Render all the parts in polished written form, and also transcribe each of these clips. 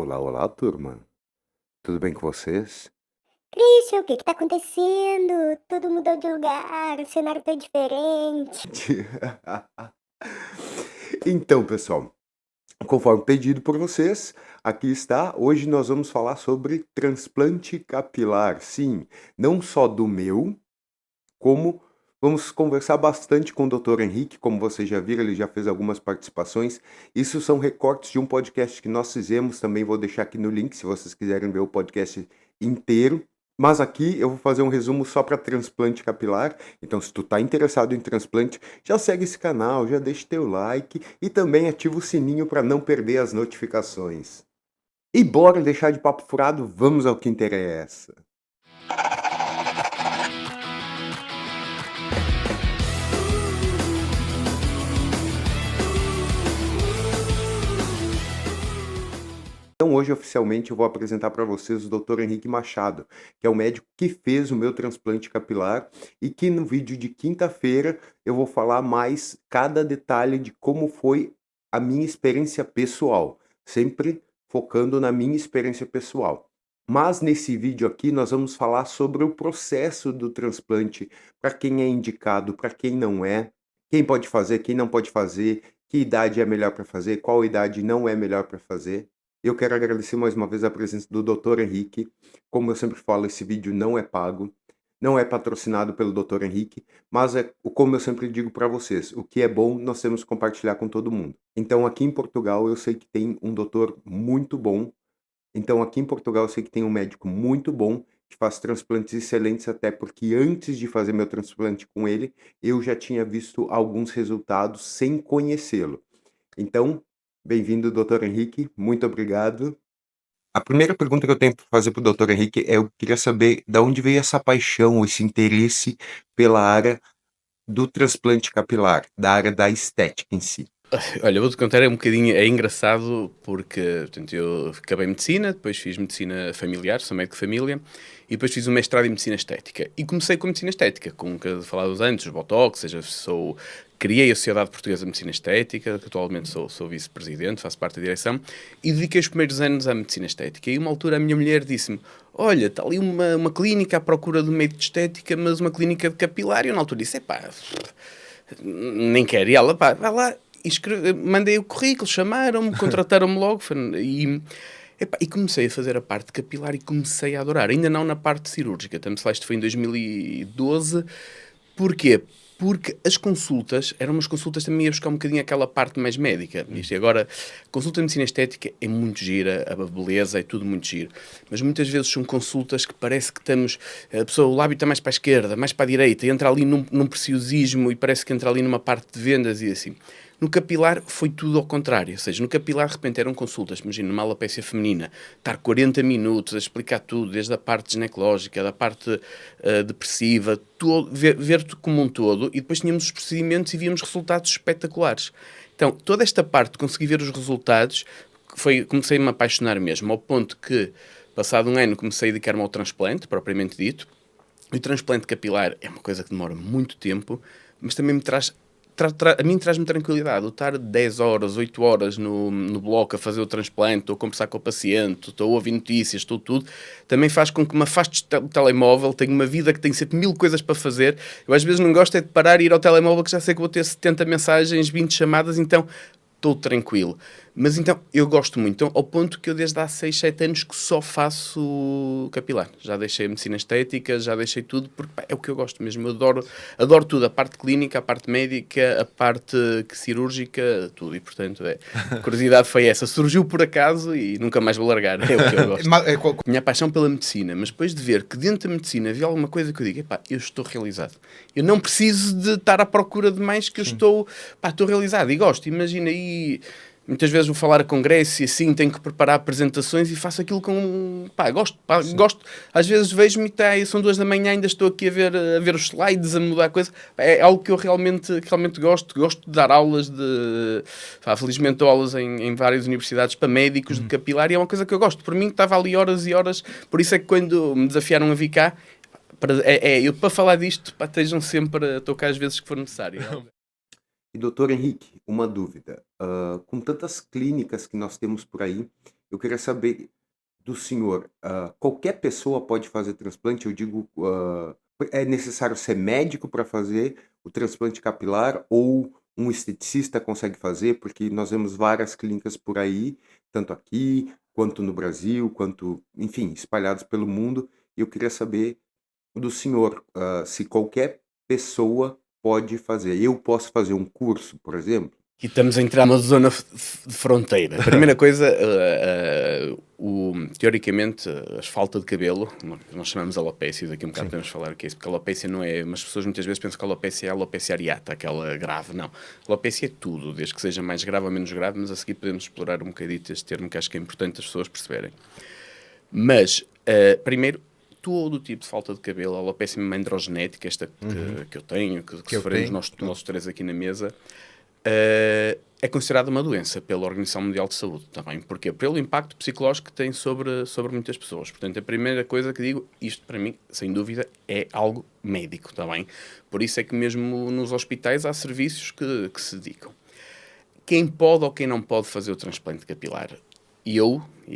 Olá, olá, turma. Tudo bem com vocês? Christian, o que que tá acontecendo? Tudo mudou de lugar, o cenário tá diferente. Então, pessoal, conforme pedido por vocês, aqui está. Hoje nós vamos falar sobre transplante capilar. Sim, não só do meu, como vamos conversar bastante com o Dr. Henrique, como vocês já viram, ele já fez algumas participações. Isso são recortes de um podcast que nós fizemos, também vou deixar aqui no link se vocês quiserem ver o podcast inteiro. Mas aqui eu vou fazer um resumo só para transplante capilar. Então, se tu tá interessado em transplante, já segue esse canal, já deixa teu like e também ativa o sininho para não perder as notificações. E bora deixar de papo furado, vamos ao que interessa. Então hoje oficialmente eu vou apresentar para vocês o Dr. Henrique Machado, que é o médico que fez o meu transplante capilar e que no vídeo de quinta-feira eu vou falar mais cada detalhe de como foi a minha experiência pessoal, sempre focando na minha experiência pessoal. Mas nesse vídeo aqui nós vamos falar sobre o processo do transplante, para quem é indicado, para quem não é, quem pode fazer, quem não pode fazer, que idade é melhor para fazer, qual idade não é melhor para fazer. Eu quero agradecer mais uma vez a presença do Dr. Henrique. Como eu sempre falo, esse vídeo não é pago, não é patrocinado pelo Dr. Henrique, mas é como eu sempre digo para vocês, o que é bom nós temos que compartilhar com todo mundo. Então aqui em Portugal eu sei que tem um doutor muito bom. Então aqui em Portugal eu sei que tem um médico muito bom que faz transplantes excelentes, até porque antes de fazer meu transplante com ele, eu já tinha visto alguns resultados sem conhecê-lo. Então, bem-vindo, Dr. Henrique, muito obrigado. A primeira pergunta que eu tenho para fazer para o Dr. Henrique é: eu queria saber da onde veio essa paixão, esse interesse pela área do transplante capilar, da área da estética em si. Olha, vou-te contar, é um bocadinho, é engraçado porque, portanto, eu acabei medicina, depois fiz medicina familiar, sou médico de família, e depois fiz um mestrado em medicina estética. E comecei com medicina estética, como que falávamos antes, os botox, ou seja, criei a Sociedade Portuguesa de Medicina Estética, que atualmente sou vice-presidente, faço parte da direção, e dediquei os primeiros anos à medicina estética. E uma altura a minha mulher disse-me: olha, está ali uma clínica à procura de um médico de estética, mas uma clínica de capilar. E eu na altura disse: epá, nem quero. E ela, pá, vai lá. Mandei o currículo, chamaram-me, contrataram-me logo e comecei a fazer a parte capilar e comecei a adorar. Ainda não na parte cirúrgica, estamos lá, isto foi em 2012. Porquê? Porque as consultas eram umas consultas também a buscar um bocadinho aquela parte mais médica. Isto, e agora, a consulta de medicina estética é muito gira, a beleza é tudo muito giro. Mas muitas vezes são consultas que parece que estamos... A pessoa, o lábio está mais para a esquerda, mais para a direita, e entra ali num preciosismo e parece que entra ali numa parte de vendas e assim. No capilar foi tudo ao contrário, ou seja, no capilar de repente eram consultas, imagina, numa alopécia feminina, estar 40 minutos a explicar tudo, desde a parte ginecológica, da parte depressiva, ver-te como um todo, e depois tínhamos os procedimentos e víamos resultados espetaculares. Então, toda esta parte de conseguir ver os resultados, comecei-me a apaixonar mesmo, ao ponto que, passado um ano, comecei a dedicar-me ao transplante, propriamente dito. E o transplante capilar é uma coisa que demora muito tempo, mas também me traz a mim traz-me tranquilidade. Eu estar 10 horas, 8 horas no bloco a fazer o transplante, estou a conversar com o paciente, estou a ouvir notícias, estou tudo, também faz com que me afaste do telemóvel. Tenho uma vida que tem sempre 1000 coisas para fazer. Eu às vezes não gosto é de parar e ir ao telemóvel, que já sei que vou ter 70 mensagens, 20 chamadas, então estou tranquilo. Mas então, eu gosto muito, então, ao ponto que eu desde há 6, 7 anos que só faço capilar. Já deixei a medicina estética, já deixei tudo, porque pá, é o que eu gosto mesmo. Eu adoro tudo, a parte clínica, a parte médica, a parte cirúrgica, tudo. E, portanto, a curiosidade foi essa. Surgiu por acaso e nunca mais vou largar. É o que eu gosto. Minha paixão pela medicina, mas depois de ver que dentro da medicina havia alguma coisa que eu digo: epá, eu estou realizado. Eu não preciso de estar à procura de mais, que eu estou realizado e gosto. Imagina aí... Muitas vezes vou falar a congresso e assim tenho que preparar apresentações e faço aquilo com... gosto. Às vezes vejo-me e são 2 da manhã, ainda estou aqui a ver os slides, a mudar a coisa. É algo que eu realmente gosto. Gosto de dar aulas de... felizmente dou aulas em várias universidades para médicos de capilar e é uma coisa que eu gosto. Por mim estava ali horas e horas. Por isso é que quando me desafiaram a vir cá, eu para falar disto, estejam sempre a tocar às vezes que for necessário. E doutor Henrique, uma dúvida. Com tantas clínicas que nós temos por aí, eu queria saber do senhor, qualquer pessoa pode fazer transplante? Eu digo, é necessário ser médico para fazer o transplante capilar ou um esteticista consegue fazer? Porque nós vemos várias clínicas por aí, tanto aqui quanto no Brasil, quanto, enfim, espalhadas pelo mundo. E eu queria saber do senhor, se qualquer pessoa pode fazer. Eu posso fazer um curso, por exemplo? E estamos a entrar numa zona de fronteira. A primeira coisa, teoricamente, a falta de cabelo, nós chamamos alopecia, daqui a um bocado podemos falar o que é isso, porque a alopecia não é... Mas as pessoas muitas vezes pensam que a alopecia é a alopecia areata, aquela grave. Não. A alopecia é tudo, desde que seja mais grave ou menos grave, mas a seguir podemos explorar um bocadito este termo que acho que é importante as pessoas perceberem. Mas, primeiro, todo o tipo de falta de cabelo, a alopecia mesmo androgenética, esta que eu tenho, que sofremos nós três aqui na mesa, é considerada uma doença pela Organização Mundial de Saúde também. Porquê? Pelo impacto psicológico que tem sobre muitas pessoas. Portanto, a primeira coisa que digo, isto para mim, sem dúvida, é algo médico também. Por isso é que mesmo nos hospitais há serviços que se dedicam. Quem pode ou quem não pode fazer o transplante capilar? E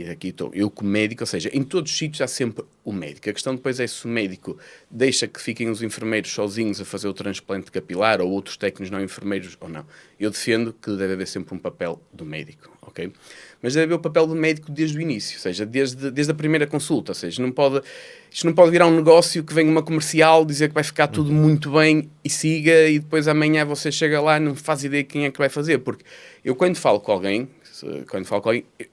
aqui estou, eu como médico, ou seja, em todos os sítios há sempre o médico. A questão depois é se o médico deixa que fiquem os enfermeiros sozinhos a fazer o transplante capilar ou outros técnicos não enfermeiros ou não. Eu defendo que deve haver sempre um papel do médico, ok? Mas deve haver o papel do médico desde o início, ou seja, desde a primeira consulta, ou seja, isto não pode virar um negócio que vem uma comercial dizer que vai ficar tudo muito bem e siga e depois amanhã você chega lá e não faz ideia de quem é que vai fazer, porque eu quando falo com alguém,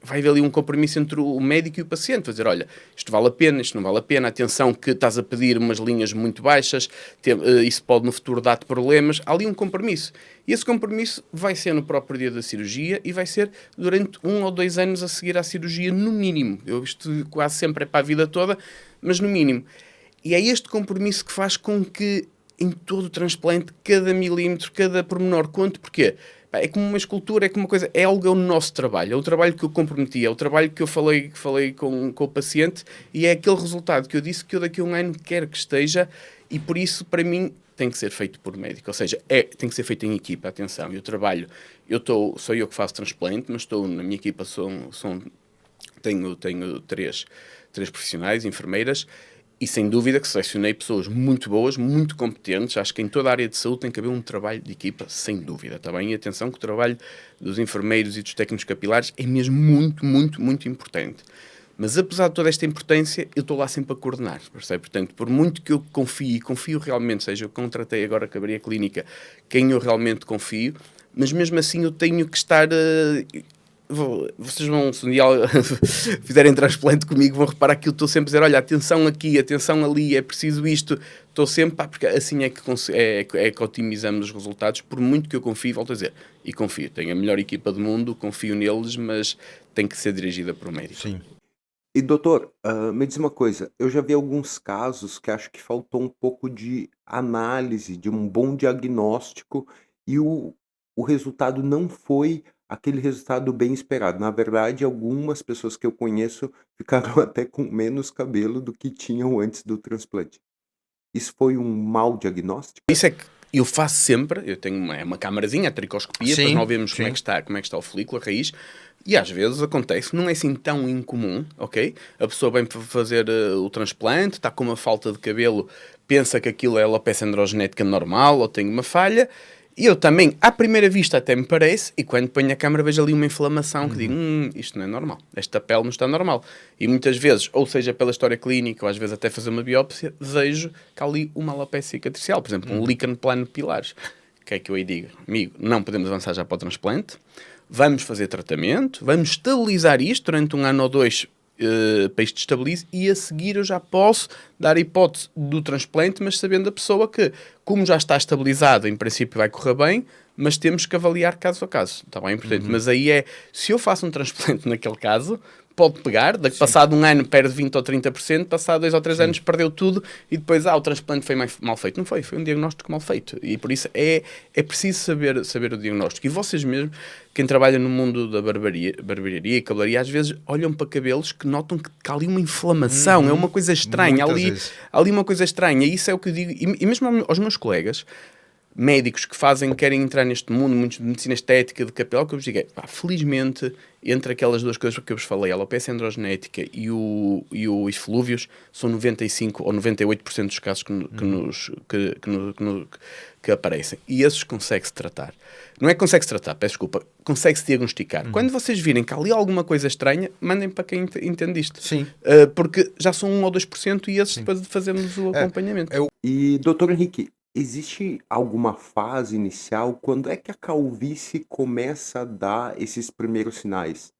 vai haver ali um compromisso entre o médico e o paciente, vai dizer, olha, isto vale a pena, isto não vale a pena, atenção que estás a pedir umas linhas muito baixas, isso pode no futuro dar-te problemas, há ali um compromisso. E esse compromisso vai ser no próprio dia da cirurgia e vai ser durante 1 ou 2 anos a seguir à cirurgia, no mínimo. Isto quase sempre é para a vida toda, mas no mínimo. E é este compromisso que faz com que em todo o transplante, cada milímetro, cada pormenor conte, porquê? É como uma escultura, é como uma coisa, é algo, é o nosso trabalho, é o trabalho que eu comprometi, é o trabalho que eu falei com o paciente e é aquele resultado que eu disse que eu daqui a 1 ano quero que esteja e por isso, para mim, tem que ser feito por médico, ou seja, tem que ser feito em equipa, atenção, eu trabalho, sou eu que faço transplante, mas estou na minha equipa, tenho 3 profissionais, enfermeiras, e sem dúvida que selecionei pessoas muito boas, muito competentes. Acho que em toda a área de saúde tem que haver um trabalho de equipa, sem dúvida. Tá bem? E atenção que o trabalho dos enfermeiros e dos técnicos capilares é mesmo muito, muito, muito importante. Mas apesar de toda esta importância, eu estou lá sempre a coordenar. Percebe? Portanto, por muito que eu confio realmente, seja, eu contratei agora que abri a clínica, quem eu realmente confio, mas mesmo assim eu tenho que estar... Vocês vão, se um dia fizerem transplante comigo, vão reparar que eu estou sempre a dizer, olha, atenção aqui, atenção ali, é preciso isto. Estou sempre, porque assim é que otimizamos os resultados, por muito que eu confie, volto a dizer, e confio, tenho a melhor equipa do mundo, confio neles, mas tem que ser dirigida por um médico. Sim. E doutor, me diz uma coisa, eu já vi alguns casos que acho que faltou um pouco de análise, de um bom diagnóstico, e o resultado não foi aquele resultado bem esperado. Na verdade, algumas pessoas que eu conheço ficaram até com menos cabelo do que tinham antes do transplante. Isso foi um mau diagnóstico? Isso é que eu faço sempre, eu tenho uma camarazinha, a tricoscopia, Sim, para nós vermos sim. como é que está o folículo, a raiz, e às vezes acontece, não é assim tão incomum, ok? A pessoa vem para fazer o transplante, está com uma falta de cabelo, pensa que aquilo é alopecia androgenética normal ou tem uma falha, e eu também, à primeira vista até me parece, e quando ponho a câmara vejo ali uma inflamação que digo, isto não é normal, esta pele não está normal. E muitas vezes, ou seja pela história clínica, ou às vezes até fazer uma biópsia, vejo que há ali uma alopecia cicatricial, por exemplo, um líquen plano de pilares. O que é que eu aí digo? Amigo, não podemos avançar já para o transplante, vamos fazer tratamento, vamos estabilizar isto durante 1 ano ou 2 para isto estabilize e a seguir eu já posso dar a hipótese do transplante, mas sabendo a pessoa que, como já está estabilizado, em princípio vai correr bem, mas temos que avaliar caso a caso, está bem? Portanto, mas aí se eu faço um transplante naquele caso, pode pegar, passado 1 ano perde 20 ou 30%, passado 2 ou 3 anos perdeu tudo e depois, o transplante foi mal feito. Não foi um diagnóstico mal feito. E por isso é preciso saber o diagnóstico. E vocês mesmo, quem trabalha no mundo da barbearia e cabeleireiro, às vezes olham para cabelos que notam que há ali uma inflamação, é uma coisa estranha, há ali uma coisa estranha. E isso é o que eu digo, e mesmo aos meus colegas, médicos que querem entrar neste mundo, muitos de medicina estética, de capilar, o que eu vos digo é, pá, felizmente, entre aquelas duas coisas que eu vos falei, a alopecia androgenética e os eflúvios, são 95 ou 98% dos casos que aparecem. E esses consegue-se tratar. Não é que consegue-se tratar, peço desculpa, consegue-se diagnosticar. Quando vocês virem que há ali alguma coisa estranha, mandem para quem entende isto. Sim. Porque já são 1 ou 2% e esses depois fazemos o acompanhamento. E, doutor Henrique, existe alguma fase inicial? Quando é que a calvície começa a dar esses primeiros sinais?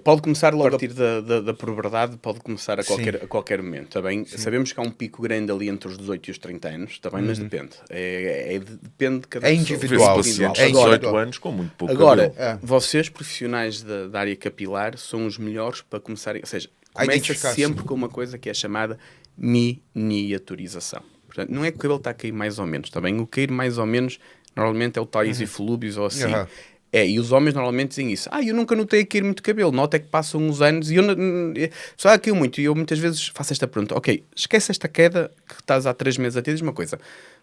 Pode começar logo a partir da puberdade, pode começar a Sim. qualquer momento, tá bem? Sabemos que há um pico grande ali entre os 18 e os 30 anos, tá bem? Mas depende. Depende de cada É pessoa. individual. Vê-se pacientes É de 18 individual. anos com muito pouco Agora, cabelo. vocês profissionais da área capilar são os melhores para começarem, ou seja, A começa identificar, sempre sim. com uma coisa que é chamada miniaturização. Portanto, não é que o cabelo está a cair mais ou menos, está bem? O cair mais ou menos, normalmente é o tais e eflúvios ou assim. Uhum. E os homens normalmente dizem isso. Eu nunca notei a cair muito cabelo. Nota é que passam uns anos e eu só caiu muito. E eu muitas vezes faço esta pergunta. Ok, esquece esta queda que estás há 3 meses a ter. Diz uma coisa.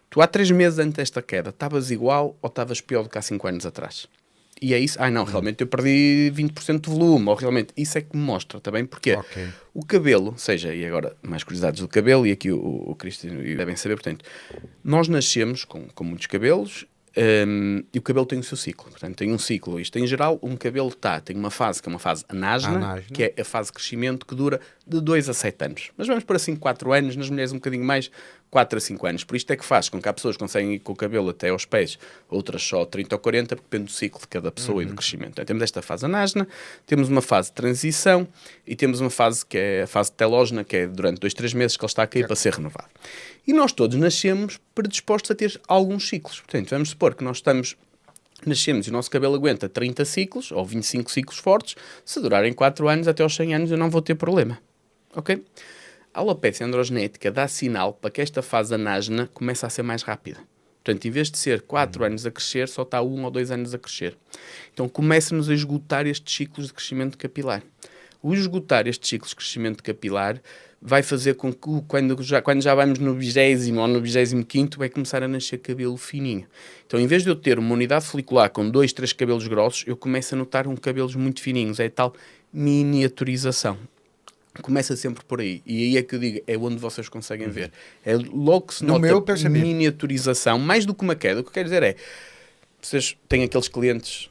Tu há 3 meses antes desta queda, estavas igual ou estavas pior do que há 5 anos atrás? E é isso. Não, realmente eu perdi 20% de volume. Ou realmente, isso é que me mostra, também. Porque Ok. o cabelo, e agora mais curiosidades do cabelo, e aqui o Cristiano devem saber, portanto, nós nascemos com muitos cabelos, e o cabelo tem o seu ciclo. Portanto, tem um ciclo. Isto, em geral, um cabelo tem uma fase que é uma fase anágena, que é a fase de crescimento que dura de 2 a 7 anos. Mas vamos para assim 4 anos, nas mulheres um bocadinho mais, 4 a 5 anos. Por isto é que faz com que há pessoas que conseguem ir com o cabelo até aos pés, outras só 30 ou 40, porque depende do ciclo de cada pessoa e do crescimento. Então, temos esta fase anágena, temos uma fase de transição e temos uma fase que é a fase telógena, que é durante 2, 3 meses que ele está a cair para ser renovado. E nós todos nascemos predispostos a ter alguns ciclos. Portanto, vamos supor que nascemos e o nosso cabelo aguenta 30 ciclos ou 25 ciclos fortes. Se durarem 4 anos, até aos 100 anos eu não vou ter problema. Ok? A alopecia androgenética dá sinal para que esta fase anágena comece a ser mais rápida. Portanto, em vez de ser 4 anos a crescer, só está 1 ou 2 anos a crescer. Então, começa-nos a esgotar estes ciclos de crescimento capilar. O esgotar estes ciclos de crescimento capilar vai fazer com que, quando já vamos no 20º ou no 25º, vai começar a nascer cabelo fininho. Então, em vez de eu ter uma unidade folicular com 2, 3 cabelos grossos, eu começo a notar cabelos muito fininhos. É a tal miniaturização. Começa sempre por aí. E aí é que eu digo, é onde vocês conseguem ver. É logo que se No meu, nota percebi. miniaturização, mais do que uma queda. O que eu quero dizer é, vocês têm aqueles clientes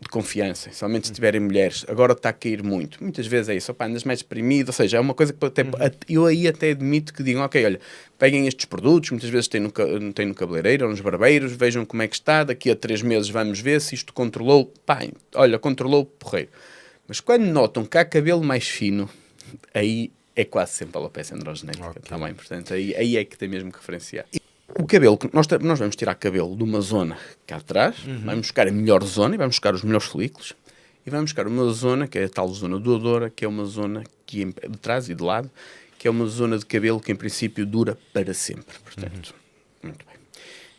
de confiança, somente se tiverem mulheres, agora está a cair muito. Muitas vezes é isso, andas mais deprimido, ou seja, é uma coisa que até, eu aí até admito que digam, ok, olha, peguem estes produtos, muitas vezes tem no cabeleireiro ou nos barbeiros, vejam como é que está, daqui a 3 meses vamos ver se isto controlou, olha, controlou, porreiro. Mas quando notam que há cabelo mais fino, aí é quase sempre a alopecia androgenética, também, portanto, aí é que tem mesmo que referenciar. O cabelo, nós vamos tirar cabelo de uma zona cá atrás, vamos buscar a melhor zona e vamos buscar os melhores folículos e vamos buscar uma zona, que é a tal zona doadora, que é uma zona que de trás e de lado, que é uma zona de cabelo que em princípio dura para sempre. Portanto, muito bem.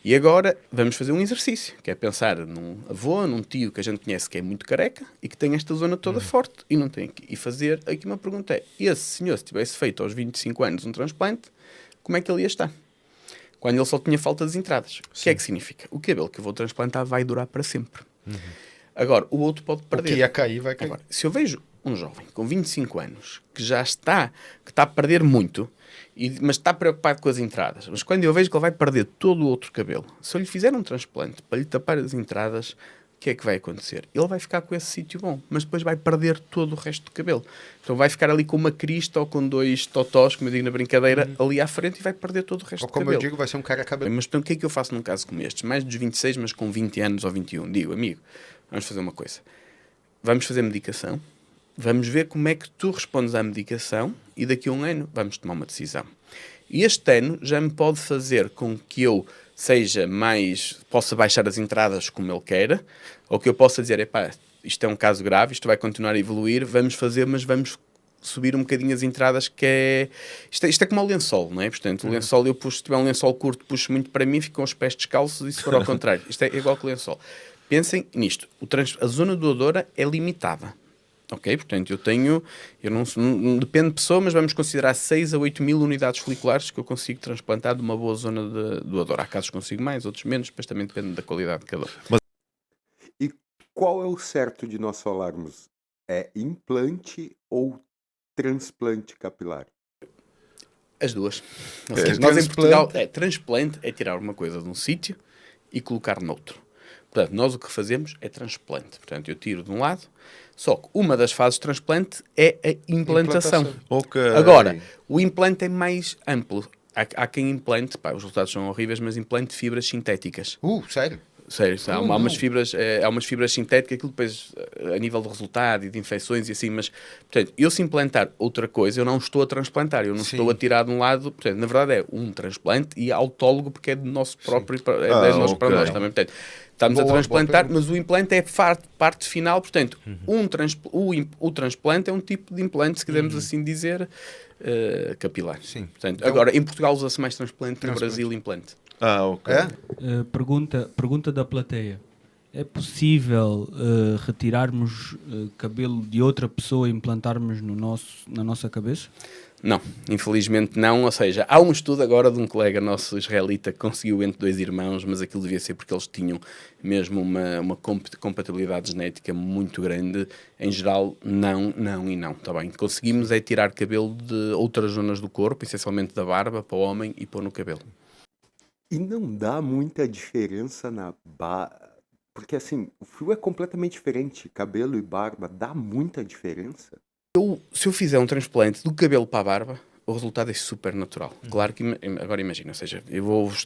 E agora vamos fazer um exercício, que é pensar num avô, num tio que a gente conhece que é muito careca e que tem esta zona toda forte e não tem aqui. E fazer aqui uma pergunta é, esse senhor, se tivesse feito aos 25 anos um transplante, como é que ele ia estar? Quando ele só tinha falta de entradas. O que é que significa? O cabelo que eu vou transplantar vai durar para sempre. Agora, o outro pode perder. O que ia cair, vai cair. Agora, se eu vejo um jovem com 25 anos que já está a perder muito, mas está preocupado com as entradas, mas quando eu vejo que ele vai perder todo o outro cabelo, se eu lhe fizer um transplante para lhe tapar as entradas, o que é que vai acontecer? Ele vai ficar com esse sítio bom, mas depois vai perder todo o resto do cabelo. Então vai ficar ali com uma crista ou com 2 totós, como eu digo na brincadeira, ali à frente e vai perder todo o resto Ou do como cabelo. eu digo, vai ser um cara cabelo. Mas então o que é que eu faço num caso como este? Mais dos 26, mas com 20 anos ou 21. Digo, amigo, vamos fazer uma coisa. Vamos fazer medicação, vamos ver como é que tu respondes à medicação e daqui a um ano vamos tomar uma decisão. E este ano já me pode fazer com que eu possa baixar as entradas como ele queira, ou que eu possa dizer, isto é um caso grave, isto vai continuar a evoluir, vamos fazer, mas vamos subir um bocadinho as entradas, que é... Isto é como o lençol, não é? Portanto, o lençol, se tiver um lençol curto, puxo muito para mim, ficam os pés descalços, e se for ao contrário. Isto é igual que o lençol. Pensem nisto, a zona doadora é limitada. Ok? Portanto, eu não depende de pessoa, mas vamos considerar 6 a 8 mil unidades foliculares que eu consigo transplantar de uma boa zona de doador. Há casos que consigo mais, outros menos, mas também depende da qualidade de cada um. E qual é o certo de nós falarmos? É implante ou transplante capilar? As duas. Ou seja, nós em Portugal, transplante é tirar uma coisa de um sítio e colocar noutro. Portanto, nós o que fazemos é transplante. Portanto, eu tiro de um lado, só que uma das fases de transplante é a implantação. Ok. Agora, o implante é mais amplo. Há quem implante, pá, os resultados são horríveis, mas implante fibras sintéticas. Sério? Sério, há umas fibras sintéticas, aquilo depois, a nível de resultado e de infecções e assim, mas, portanto, eu se implantar outra coisa, eu não estou a transplantar, eu não estou a tirar de um lado, portanto, na verdade é um transplante e autólogo porque é de nosso próprio, é nosso para nós também, portanto, estamos a transplantar, mas o implante é parte final, portanto, o transplante é um tipo de implante, se quisermos assim dizer, capilar. Sim. Portanto, então, agora, em Portugal usa-se mais transplante, no Brasil implante. Ok. Pergunta da plateia. É possível retirarmos cabelo de outra pessoa e implantarmos na nossa cabeça? Não, infelizmente não. Ou seja, há um estudo agora de um colega nosso israelita que conseguiu entre 2 irmãos, mas aquilo devia ser porque eles tinham mesmo uma compatibilidade genética muito grande. Em geral, não e não. Tá bem? Conseguimos é tirar cabelo de outras zonas do corpo, essencialmente da barba, para o homem e pôr no cabelo. E não dá muita diferença porque assim, o fio é completamente diferente, cabelo e barba, dá muita diferença? Se eu fizer um transplante do cabelo para a barba, o resultado é super natural. Claro que, agora imagina, ou seja,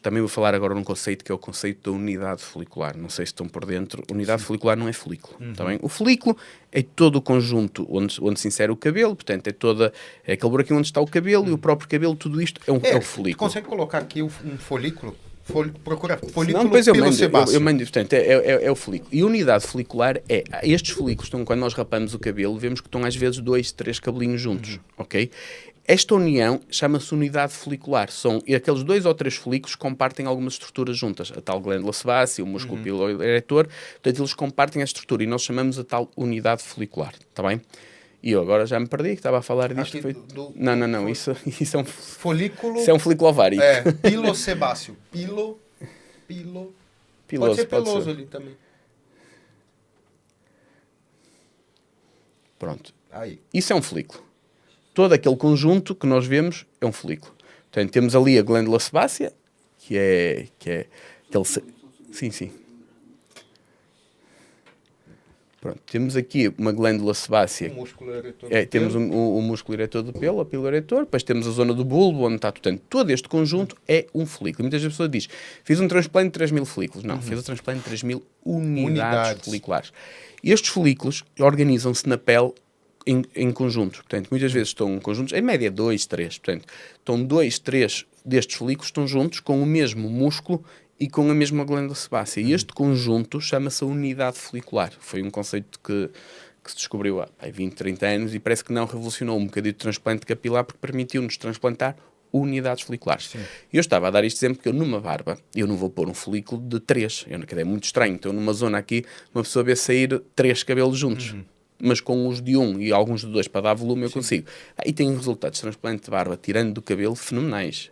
também vou falar agora num conceito que é o conceito da unidade folicular. Não sei se estão por dentro. Unidade folicular não é folículo, tá bem? O folículo é todo o conjunto onde se insere o cabelo, portanto, é aquele buraquinho onde está o cabelo e o próprio cabelo, tudo isto é o folículo. Tu consegue colocar aqui um folículo? Procura folículo Não, depois eu pilosebáceo. mando, portanto, é o folículo. E a unidade folicular estes folículos, quando nós rapamos o cabelo, vemos que estão às vezes 2, 3 cabelinhos juntos, ok? Esta união chama-se unidade folicular. São aqueles 2 ou 3 folículos que compartem algumas estruturas juntas. A tal glândula sebácea, o músculo piloeretor, portanto, eles compartem a estrutura e nós chamamos a tal unidade folicular, está bem? E eu agora já me perdi, que estava a falar disto. Não, isso é um folículo. Isso é um folículo ovário. Pilosebáceo. Piloso, pode ser peloso ali também. Pronto. Aí. Isso é um folículo. Todo aquele conjunto que nós vemos é um folículo. Portanto, temos ali a glândula sebácea, que é aquele... Sim. Pronto, temos aqui uma glândula sebácea. O músculo eretor. Temos o músculo eretor do pelo, a pílula eretor, depois temos a zona do bulbo, onde está. Portanto, todo este conjunto é um folículo. Muitas vezes a pessoa diz, fiz um transplante de 3 mil folículos. Não, fiz um transplante de 3 mil unidades foliculares. Estes folículos organizam-se na pele em conjuntos. Portanto, muitas vezes estão conjuntos, em média 2, 3. Portanto, estão 2, 3 destes folículos estão juntos com o mesmo músculo e com a mesma glândula sebácea. E este conjunto chama-se a unidade folicular. Foi um conceito que se descobriu há 20, 30 anos e parece que não revolucionou um bocadinho de transplante capilar porque permitiu-nos transplantar unidades foliculares. Sim. Eu estava a dar este exemplo porque eu numa barba, eu não vou pôr um folículo de 3. É muito estranho. Então numa zona aqui, uma pessoa vê sair 3 cabelos juntos. Mas com os de 1 e alguns de 2 para dar volume eu consigo. E tenho resultados de transplante de barba, tirando do cabelo, fenomenais.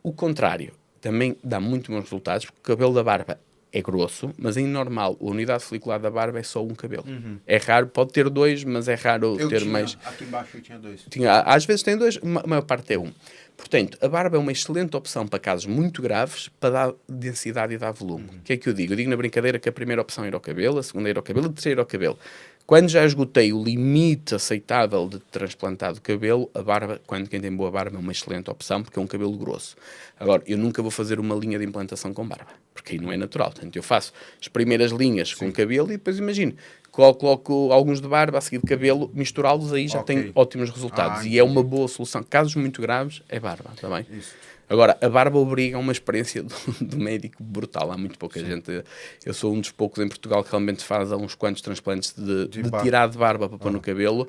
O contrário também dá muito bons resultados, porque o cabelo da barba é grosso, mas em normal, a unidade folicular da barba é só um cabelo. É raro, pode ter 2, mas é raro ter mais. Aqui embaixo eu tinha 2. Às vezes tem 2, a maior parte é 1. Portanto, a barba é uma excelente opção para casos muito graves, para dar densidade e dar volume. O que é que eu digo? Eu digo na brincadeira que a primeira opção era o cabelo, a segunda era o cabelo, a terceira era o cabelo. Quando já esgotei o limite aceitável de transplantar do cabelo, a barba, quem tem boa barba, é uma excelente opção, porque é um cabelo grosso. Agora, eu nunca vou fazer uma linha de implantação com barba, porque aí não é natural. Portanto, eu faço as primeiras linhas com cabelo e depois, imagino, coloco alguns de barba, a seguir de cabelo, misturá-los, aí já tem ótimos resultados. E é uma boa solução. Casos muito graves, é barba, está bem? Isso. Agora, a barba obriga a uma experiência do médico brutal. Há muito pouca gente. Eu sou um dos poucos em Portugal que realmente faz uns quantos transplantes de tirar de barba para pôr no cabelo.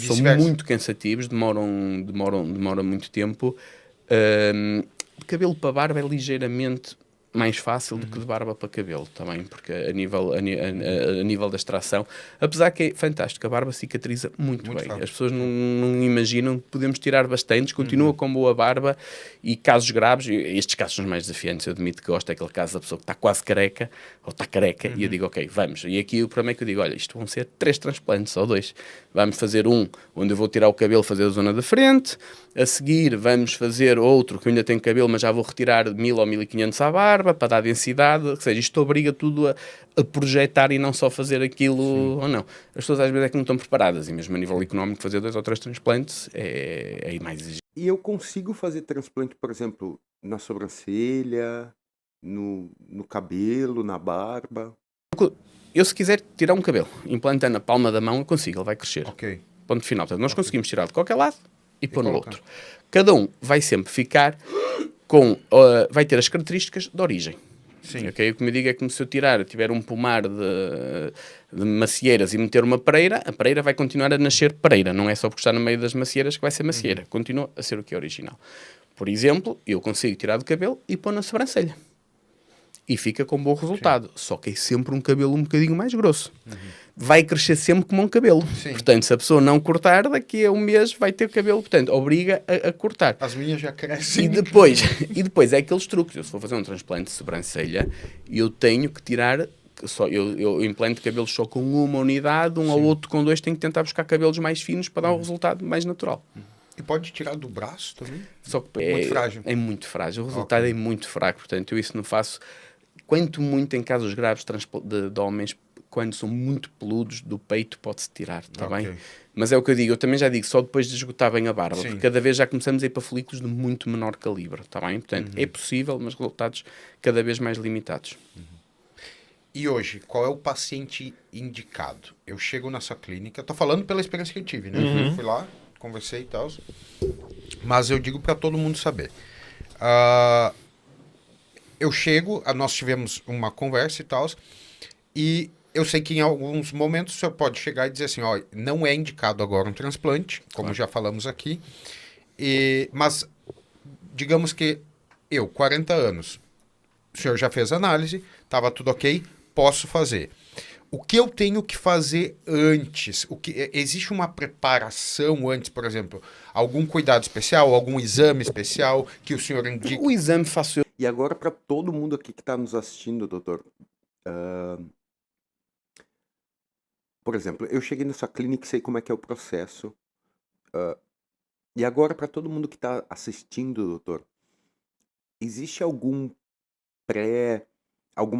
São muito cansativos, demoram muito tempo. De cabelo para barba é ligeiramente mais fácil do que de barba para cabelo também, porque a nível da extração, apesar que é fantástico, a barba cicatriza muito bem. fácil. As pessoas não imaginam que podemos tirar bastantes, continua com boa barba, e casos graves, e estes casos são os mais desafiantes, eu admito que gosto, é aquele caso da pessoa que está quase careca, ou está careca, e eu digo, ok, vamos. E aqui o problema é que eu digo, olha, isto vão ser 3 transplantes, ou 2. Vamos fazer um, onde eu vou tirar o cabelo, fazer a zona da frente, a seguir vamos fazer outro, que eu ainda tenho cabelo, mas já vou retirar 1000 ou 1500 à barba, para dar densidade, ou seja, isto obriga tudo a projetar e não só fazer aquilo ou não. As pessoas às vezes é que não estão preparadas, e mesmo a nível económico fazer 2 ou 3 transplantes é mais exigente. E eu consigo fazer transplante, por exemplo, na sobrancelha, no cabelo, na barba. Eu, se quiser tirar um cabelo, implantando na palma da mão, eu consigo, ele vai crescer. Ok. Ponto final. Portanto, nós conseguimos tirar de qualquer lado e pôr no colocar. outro. Cada um vai sempre ficar com... vai ter as características de origem. Sim. Okay? O que me digo é que se eu tiver um pomar de macieiras e meter uma pereira, a pereira vai continuar a nascer pereira. Não é só porque está no meio das macieiras que vai ser macieira. Continua a ser o que é original. Por exemplo, eu consigo tirar do cabelo e pôr na sobrancelha. E fica com bom resultado. Só que é sempre um cabelo um bocadinho mais grosso. Vai crescer sempre como um cabelo. Sim. Portanto, se a pessoa não cortar, daqui a um mês vai ter cabelo. Portanto, obriga a cortar. As minhas já crescem. E depois é aqueles truques. Eu, se for fazer um transplante de sobrancelha, eu tenho que tirar... Eu implanto cabelos só com uma unidade, um ou outro com 2, tenho que tentar buscar cabelos mais finos para dar um resultado mais natural. E pode tirar do braço também? Só que Muito frágil. É muito frágil. O resultado é muito fraco. Portanto, eu isso não faço. Quanto muito em casos graves de homens, quando são muito peludos do peito, pode-se tirar, está bem? Mas é o que eu digo, eu também já digo, só depois de esgotar bem a barba, porque cada vez já começamos a ir para folículos de muito menor calibre, está bem? Portanto, é possível, mas resultados cada vez mais limitados. E hoje, qual é o paciente indicado? Eu chego na sua clínica, estou falando pela experiência que eu tive, né? Eu fui lá, conversei e tal, mas eu digo para todo mundo saber. Eu chego, nós tivemos uma conversa e tal, e eu sei que em alguns momentos o senhor pode chegar e dizer assim, ó, não é indicado agora um transplante, como já falamos aqui, mas digamos que eu, 40 anos, o senhor já fez análise, estava tudo ok, posso fazer. O que eu tenho que fazer antes? Existe uma preparação antes, por exemplo, algum cuidado especial, algum exame especial que o senhor indica? O exame faço eu. E agora, para todo mundo aqui que está nos assistindo, doutor, por exemplo, eu cheguei na sua clínica e sei como é que é o processo. E agora, para todo mundo que está assistindo, doutor, existe alguma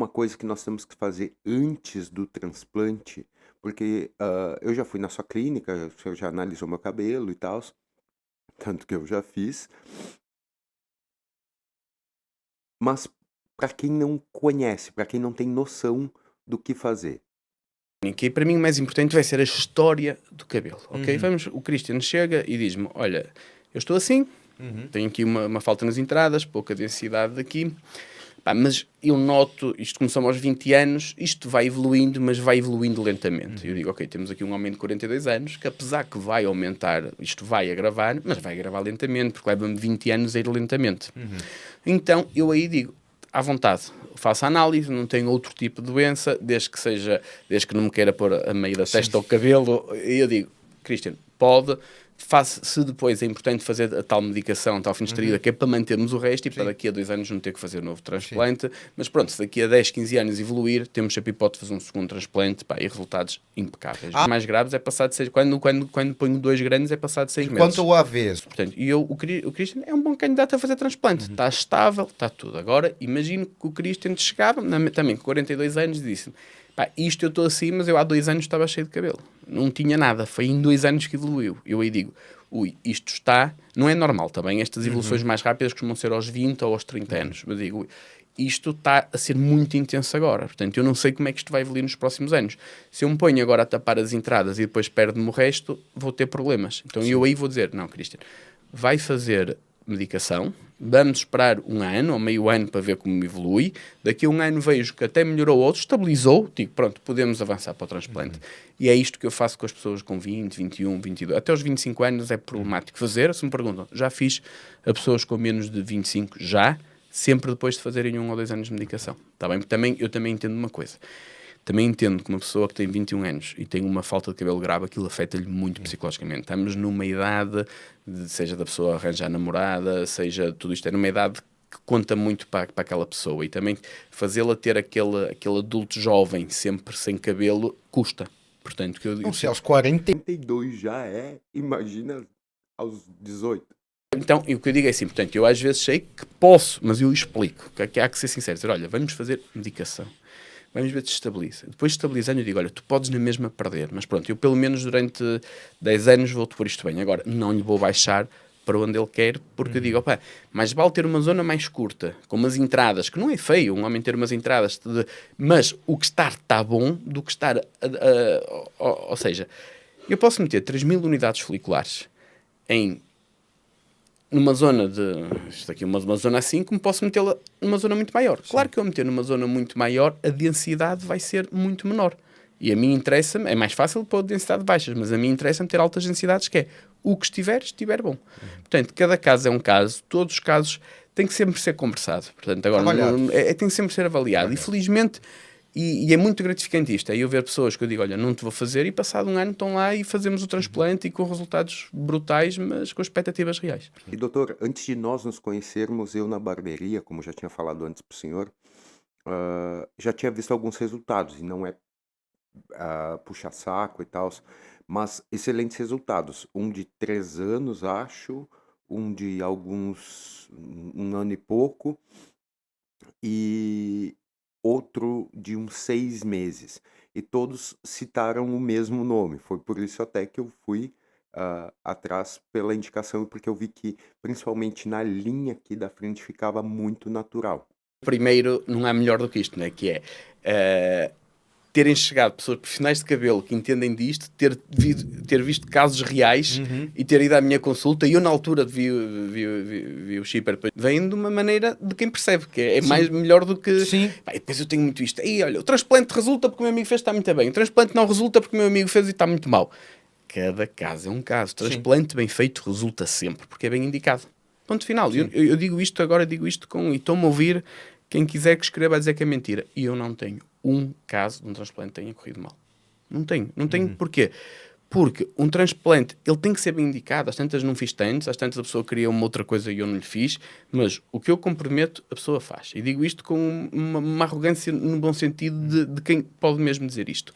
coisa que nós temos que fazer antes do transplante? Porque eu já fui na sua clínica, o senhor já analisou meu cabelo e tal, tanto que eu já fiz. Mas para quem não conhece, para quem não tem noção do que fazer. E para mim o mais importante vai ser a história do cabelo, ok? O Christian chega e diz-me, olha, eu estou assim, tenho aqui uma falta nas entradas, pouca densidade daqui, mas eu noto, isto começou aos 20 anos, isto vai evoluindo, mas vai evoluindo lentamente. Eu digo, ok, temos aqui um homem de 42 anos, que apesar que vai aumentar, isto vai agravar, mas vai agravar lentamente, porque leva-me 20 anos a ir lentamente. Então, eu aí digo, à vontade, faço a análise, não tenho outro tipo de doença, desde que não me queira pôr a meio da testa ou cabelo, e eu digo, Christian, pode... Se depois é importante fazer a tal medicação, a tal finasterida, que é para mantermos o resto e para daqui a 2 anos não ter que fazer novo transplante. Mas pronto, se daqui a 10, 15 anos evoluir, temos a hipótese de fazer um segundo transplante e resultados impecáveis. Os mais graves é passado de 6... Quando ponho 2 grandes é passado de 6 meses. Quanto ao avesso? Portanto, o Christian é um bom candidato a fazer transplante. Está estável, está tudo. Agora, imagino que o Christian chegava, também com 42 anos, e disse-me, isto eu estou assim, mas eu há 2 anos estava cheio de cabelo. Não tinha nada. Foi em 2 anos que evoluiu. Eu aí digo, isto está... Não é normal também. Estas evoluções mais rápidas costumam ser aos 20 ou aos 30 anos. Mas digo, isto está a ser muito intenso agora. Portanto, eu não sei como é que isto vai evoluir nos próximos anos. Se eu me ponho agora a tapar as entradas e depois perde-me o resto, vou ter problemas. Então eu aí vou dizer, não, Christian, vai fazer medicação, vamos esperar 1 ano ou meio ano para ver como evolui, daqui a 1 ano vejo que até melhorou outro, estabilizou, digo, pronto, podemos avançar para o transplante. E é isto que eu faço com as pessoas com 20, 21, 22, até os 25 anos é problemático fazer. Se me perguntam, já fiz a pessoas com menos de 25? Já. sempre depois de fazerem 1 ou 2 anos de medicação. Está bem? Porque eu também entendo uma coisa. Também entendo que uma pessoa que tem 21 anos e tem uma falta de cabelo grave, aquilo afeta-lhe muito psicologicamente. Estamos numa idade, seja da pessoa arranjar namorada, seja tudo isto, é numa idade que conta muito para aquela pessoa. E também fazê-la ter aquele adulto jovem, sempre sem cabelo, custa. Portanto, que eu digo... Não sei, aos 40... 32 já é, imagina aos 18. Então, e o que eu digo é assim, portanto, eu às vezes sei que posso, mas eu explico, que há que ser sincero, dizer, olha, vamos fazer medicação. Vamos ver se estabiliza. Depois de estabilizando, eu digo, olha, tu podes na mesma perder, mas pronto, eu pelo menos durante 10 anos vou-te pôr isto bem. Agora, não lhe vou baixar para onde ele quer, porque eu digo, opa, mais vale ter uma zona mais curta, com umas entradas, que não é feio um homem ter umas entradas, mas o que está bom, do que estar, ou seja, eu posso meter 3.000 unidades foliculares numa zona isto aqui, uma zona assim, como posso metê-la numa zona muito maior. Sim. Claro que eu meter numa zona muito maior, a densidade vai ser muito menor. E a mim interessa-me, é mais fácil pôr densidade baixas, mas a mim interessa-me ter altas densidades, que é o que estiver bom. Portanto, cada caso é um caso, todos os casos têm que sempre ser conversado. Portanto, agora tem que sempre ser avaliado. E felizmente, e é muito gratificante isto, é eu ver pessoas que eu digo, olha, não te vou fazer, e passado um ano estão lá e fazemos o transplante e com resultados brutais, mas com expectativas reais. E doutor, antes de nós nos conhecermos, eu na barbearia, como já tinha falado antes para o senhor, já tinha visto alguns resultados, e não é puxar saco e tal, mas excelentes resultados. Um de 3 anos, acho, um de um ano e pouco, e outro de uns 6 meses. E todos citaram o mesmo nome. Foi por isso até que eu fui atrás pela indicação, porque eu vi que, principalmente na linha aqui da frente, ficava muito natural. Primeiro, não há melhor do que isto, não é? Que é terem chegado pessoas profissionais de cabelo que entendem disto, ter visto casos reais e ter ido à minha consulta, e eu na altura vi o shipper, vem de uma maneira de quem percebe, que é mais melhor do que... Sim. Pá, depois eu tenho muito isto. E olha, o transplante resulta porque o meu amigo fez e está muito bem. O transplante não resulta porque o meu amigo fez e está muito mal. Cada caso é um caso. O transplante bem feito resulta sempre, porque é bem indicado. Ponto final. Eu digo isto agora, e estou-me a ouvir, quem quiser que escreva a dizer que é mentira. E eu não tenho um caso de um transplante que tenha corrido mal. Não tenho. Porquê? Porque um transplante, ele tem que ser bem indicado. Às tantas não fiz tantos, às tantas a pessoa queria uma outra coisa e eu não lhe fiz, mas o que eu comprometo, a pessoa faz. E digo isto com uma arrogância no bom sentido de quem pode mesmo dizer isto.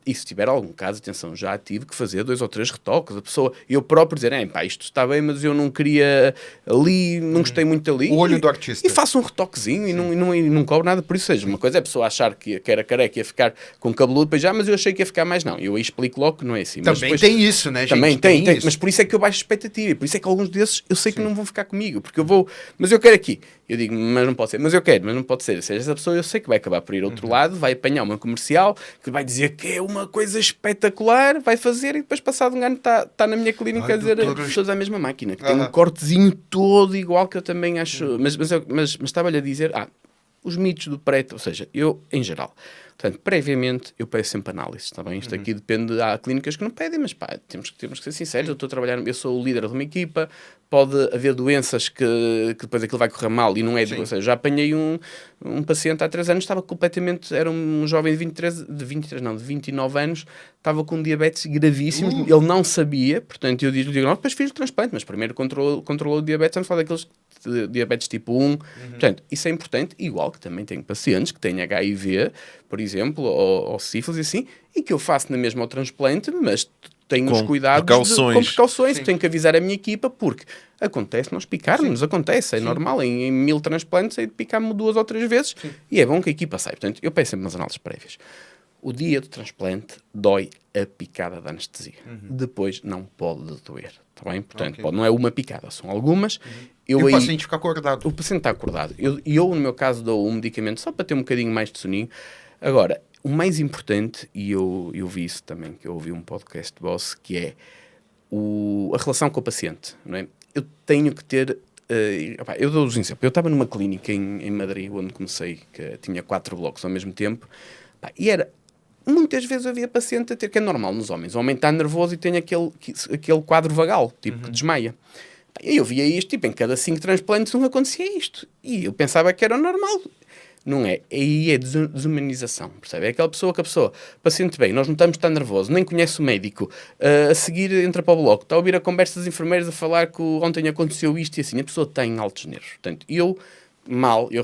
E se tiver algum caso, atenção, já tive que fazer 2 ou 3 retoques, a pessoa, eu próprio dizer, pá, isto está bem, mas eu não queria ali, não gostei muito ali. O olho do artista. E faço um retoquezinho e não cobro nada por isso. Seja, uma coisa é a pessoa achar que era careca e ia ficar com cabeludo, depois mas eu achei que ia ficar mais. Não, eu aí explico logo que não é assim. Também depois, tem isso, né, gente? Também tem, mas por isso é que eu baixo a expectativa, e por isso é que alguns desses eu sei que não vão ficar comigo, porque eu vou, mas eu quero aqui. Eu digo, mas não pode ser, mas eu quero, mas não pode ser. Ou seja, essa pessoa eu sei que vai acabar por ir ao outro lado, vai apanhar uma comercial, que vai dizer que é uma coisa espetacular, vai fazer, e depois passado um ano está na minha clínica a dizer pessoas à mesma máquina, que tem um cortezinho todo igual, que eu também acho, mas estava-lhe a dizer, os mitos do preto, ou seja, eu, em geral, portanto, previamente, eu peço sempre análises, está bem? Isto aqui depende, há clínicas que não pedem, mas pá, temos que ser sinceros, eu sou o líder de uma equipa, pode haver doenças que depois aquilo vai correr mal e não é, ou seja, já apanhei um paciente há 3 anos, estava completamente, era um jovem de 29 anos, estava com diabetes gravíssimo, ele não sabia, portanto, eu digo, não, depois fiz o transplante, mas primeiro controlou o diabetes, vamos falar daqueles diabetes tipo 1, portanto, isso é importante, igual que também tenho pacientes que têm HIV, por exemplo, ou sífilis assim, e que eu faço na mesma ao transplante, mas tenho os cuidados com precauções, tenho que avisar a minha equipa, porque acontece nós picarmos, acontece, é normal, em 1000 transplantes é de picar-me 2 ou 3 vezes, e é bom que a equipa saiba. Portanto, eu peço sempre umas análises prévias. O dia do transplante dói a picada da anestesia. Depois não pode doer, está bem? Portanto, não é uma picada, são algumas. E o paciente fica acordado. O paciente está acordado. Eu, no meu caso, dou um medicamento só para ter um bocadinho mais de soninho. Agora, o mais importante, e eu vi isso também, que eu ouvi um podcast de Boss, que é a relação com o paciente, não é? Eu tenho que ter... eu dou-vos um exemplo. Eu estava numa clínica em Madrid, onde comecei, que tinha 4 blocos ao mesmo tempo, e era... Muitas vezes havia paciente a ter, que é normal nos homens. O homem está nervoso e tem aquele quadro vagal, tipo que desmaia. E eu via isto, tipo, em cada 5 transplantes não acontecia isto. E eu pensava que era normal. Não é. Aí é desumanização, percebe? É aquela pessoa que paciente bem, nós não estamos tão nervoso, nem conhece o médico, a seguir entra para o bloco, está a ouvir a conversa das enfermeiras a falar que ontem aconteceu isto e assim, a pessoa tem altos nervos. Portanto, eu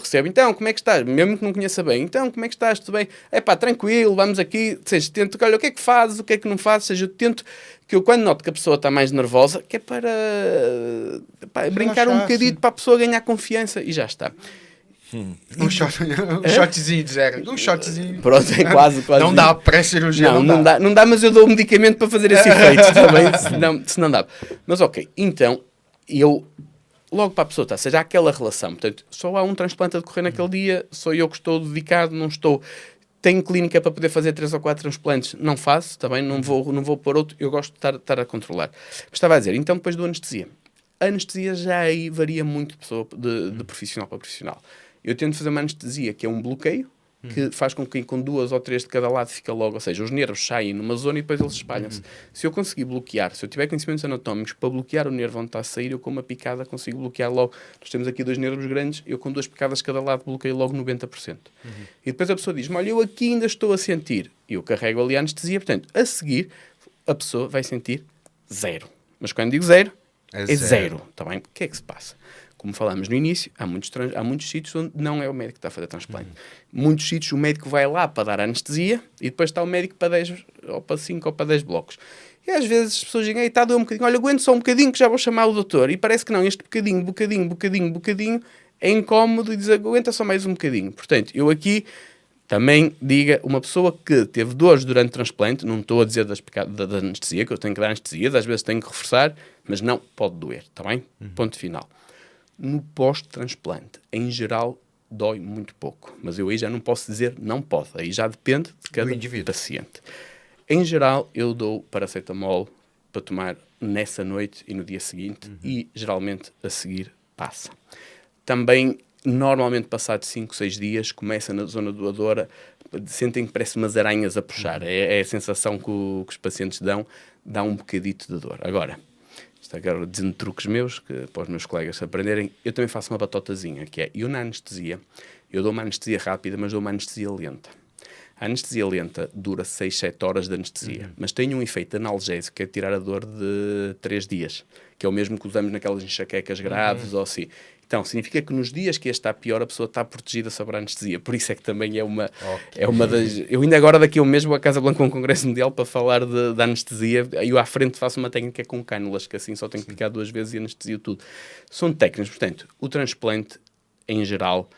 recebo, então, como é que estás? Mesmo que não conheça bem, então, como é que estás? Tudo bem? É pá, tranquilo, vamos aqui, seja, tento, olha, o que é que fazes, o que é que não fazes, seja, eu tento, que eu quando noto que a pessoa está mais nervosa, que é para brincar um bocadito, para a pessoa ganhar confiança, e já está. Um shotzinho de zero. Um shotzinho. Pronto, é quase. Não dá, pré-cirurgia não dá, mas eu dou um medicamento para fazer esse efeito também, se não dá. Mas ok, então, eu, logo para a pessoa, seja aquela relação, portanto, só há um transplante a decorrer naquele dia, sou eu que estou dedicado, não estou... Tenho clínica para poder fazer 3 ou 4 transplantes, não faço, também não vou pôr outro, eu gosto de estar a controlar. Mas estava a dizer, então depois do anestesia. A anestesia já aí varia muito de pessoa, de profissional para profissional. Eu tento fazer uma anestesia que é um bloqueio, que faz com que com 2 ou 3 de cada lado fica logo, ou seja, os nervos saem numa zona e depois eles espalham-se. Se eu conseguir bloquear, se eu tiver conhecimentos anatómicos para bloquear o nervo onde está a sair, eu com uma picada consigo bloquear logo. Nós temos aqui 2 nervos grandes, eu com 2 picadas de cada lado bloqueio logo 90%. E depois a pessoa diz-me, olha, eu aqui ainda estou a sentir. E eu carrego ali a anestesia, portanto, a seguir, a pessoa vai sentir 0. Mas quando digo 0, é 0. Tá bem? O que é que se passa? Como falámos no início, há muitos sítios onde não é o médico que está a fazer transplante. Muitos sítios o médico vai lá para dar anestesia e depois está o médico para 10, ou para 5 ou para 10 blocos. E às vezes as pessoas dizem, está a doer um bocadinho, olha, aguento só um bocadinho que já vou chamar o doutor. E parece que não, este bocadinho é incómodo e diz, aguenta só mais um bocadinho. Portanto, eu aqui também diga, uma pessoa que teve dores durante o transplante, não estou a dizer da anestesia, que eu tenho que dar anestesia, às vezes tenho que reforçar, mas não pode doer, está bem? Ponto final. No pós-transplante, em geral, dói muito pouco. Mas eu aí já não posso dizer não pode. Aí já depende de cada paciente. Em geral, eu dou paracetamol para tomar nessa noite e no dia seguinte. E, geralmente, a seguir passa. Também, normalmente, passado 5, 6 dias, começa na zona doadora, sentem que parece umas aranhas a puxar. É a sensação que os pacientes dá um bocadito de dor. Agora... Isto agora dizendo truques meus, que para os meus colegas aprenderem, eu também faço uma batotazinha, que é, eu na anestesia, eu dou uma anestesia rápida, mas dou uma anestesia lenta. A anestesia lenta dura 6, 7 horas de anestesia, mas tem um efeito analgésico, que é tirar a dor de 3 dias, que é o mesmo que usamos naquelas enxaquecas graves ou assim. Então, significa que nos dias que está pior, a pessoa está protegida sobre a anestesia. Por isso é que também é uma das... Eu ainda agora, daqui a um mês, vou à Casa Blanca com um congresso mundial para falar da anestesia. Eu à frente faço uma técnica com cânulas, que assim só tenho que picar 2 vezes e anestesia tudo. São técnicas. Portanto, o transplante, em geral,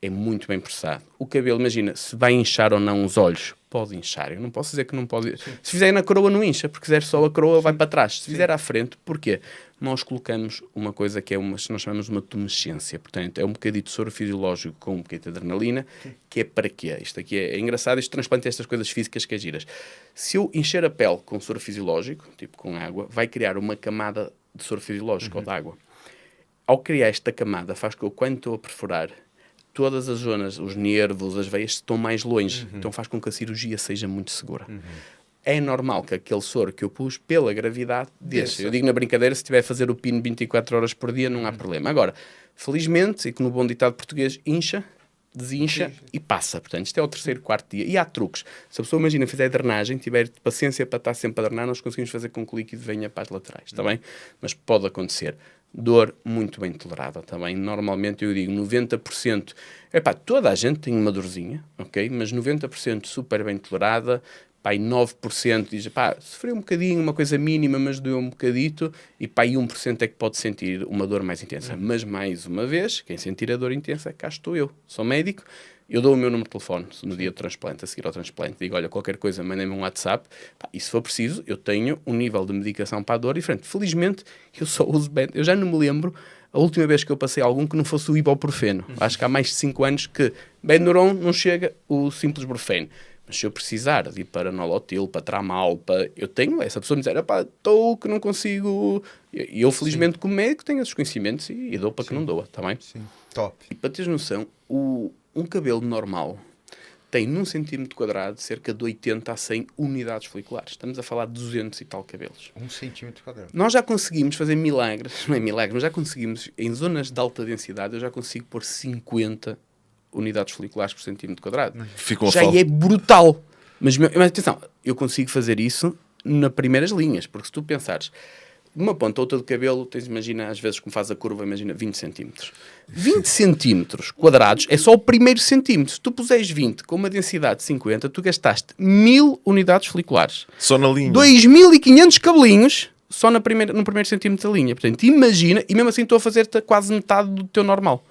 é muito bem processado. O cabelo, imagina, se vai inchar ou não os olhos, pode inchar. Eu não posso dizer que não pode... Se fizer na coroa, não incha, porque se fizer só a coroa, vai para trás. Se fizer à frente, porquê? Nós colocamos uma coisa que é nós chamamos uma tumescência. Portanto, é um bocadinho de soro fisiológico com um bocadinho de adrenalina, que é para quê? Isto aqui é engraçado, este transplante é estas coisas físicas que é giras. Se eu encher a pele com soro fisiológico, tipo com água, vai criar uma camada de soro fisiológico ou de água. Ao criar esta camada, faz com que eu, quando estou a perfurar, todas as zonas, os nervos, as veias, estão mais longe. Então faz com que a cirurgia seja muito segura. É normal que aquele soro que eu pus, pela gravidade, desça. Eu digo na brincadeira, se estiver a fazer o pino 24 horas por dia, não há problema. Agora, felizmente, e que no bom ditado português, incha, desincha e passa. Portanto, isto é o 3º, 4º dia. E há truques. Se a pessoa, imagina, fizer drenagem, tiver paciência para estar sempre a drenar, nós conseguimos fazer com que o líquido venha para as laterais, está bem? Mas pode acontecer. Dor muito bem tolerada também. Normalmente eu digo 90%. Toda a gente tem uma dorzinha, ok? Mas 90% super bem tolerada. E 9% diz, sofreu um bocadinho, uma coisa mínima, mas doeu um bocadito. E 1% é que pode sentir uma dor mais intensa. Mas mais uma vez, quem sentir a dor intensa, cá estou eu. Sou médico. Eu dou o meu número de telefone no dia do transplante, a seguir ao transplante. Digo, olha, qualquer coisa, mandem-me um WhatsApp. E se for preciso, eu tenho um nível de medicação para a dor diferente. Felizmente, eu só uso bem. Eu já não me lembro a última vez que eu passei algum que não fosse o ibuprofeno. Acho que há mais de 5 anos que Benuron não chega o simples brufeno. Mas se eu precisar de ir para Nolotil, para Tramal, eu tenho essa pessoa me dizer, estou que não consigo... E eu, felizmente, como médico, tenho esses conhecimentos e dou para que não doa, está bem? Sim, top. E para teres noção, um cabelo normal tem num centímetro quadrado cerca de 80 a 100 unidades foliculares. Estamos a falar de 200 e tal cabelos. 1 centímetro quadrado. Nós já conseguimos fazer milagres, não é milagres, mas já conseguimos, em zonas de alta densidade, eu já consigo pôr 50 unidades foliculares por centímetro quadrado. Ficam a Já falta. é brutal. Mas atenção, eu consigo fazer isso nas primeiras linhas, porque se tu pensares, de uma ponta a outra de cabelo, tens, imagina, às vezes como faz a curva, imagina 20 centímetros. 20 centímetros quadrados é só o primeiro centímetro. Se tu puseres 20 com uma densidade de 50, tu gastaste 1000 unidades foliculares. Só na linha. 2500 cabelinhos só no primeiro centímetro da linha. Portanto, imagina, e mesmo assim estou a fazer quase metade do teu normal.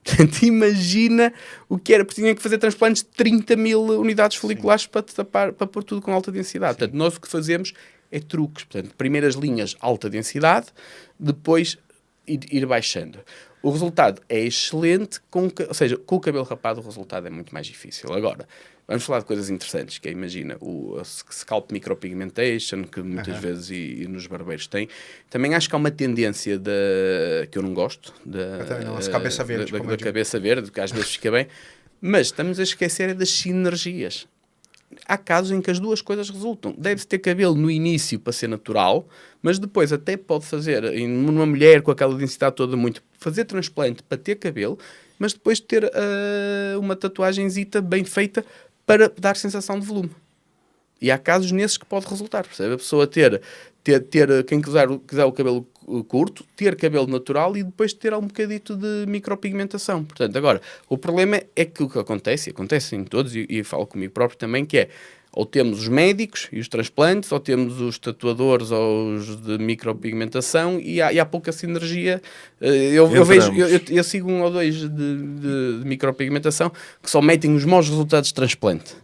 Portanto, imagina o que era, porque tinha que fazer transplantes de 30.000 unidades foliculares para pôr tudo com alta densidade. Portanto, nós o que fazemos é truques. Portanto, primeiras linhas, alta densidade, depois ir baixando. O resultado é excelente, ou seja, com o cabelo rapado o resultado é muito mais difícil. Agora, vamos falar de coisas interessantes, que é, imagina, o scalp micropigmentation, que muitas vezes e nos barbeiros tem. Também acho que há uma tendência que eu não gosto, As cabeça verde, da cabeça verde, que às vezes fica bem, mas estamos a esquecer das sinergias. Há casos em que as duas coisas resultam. Deve-se ter cabelo no início para ser natural, mas depois até pode fazer, numa mulher com aquela densidade toda muito, fazer transplante para ter cabelo, mas depois ter uma tatuagenzita bem feita para dar sensação de volume. E há casos nesses que pode resultar, percebe? A pessoa ter quem quiser o cabelo curto, ter cabelo natural e depois ter um bocadito de micropigmentação. Portanto, agora, o problema é que o que acontece em todos, e falo comigo próprio também, que é, ou temos os médicos e os transplantes, ou temos os tatuadores ou os de micropigmentação, e há pouca sinergia. Eu sigo um ou dois de micropigmentação que só metem os maus resultados de transplante.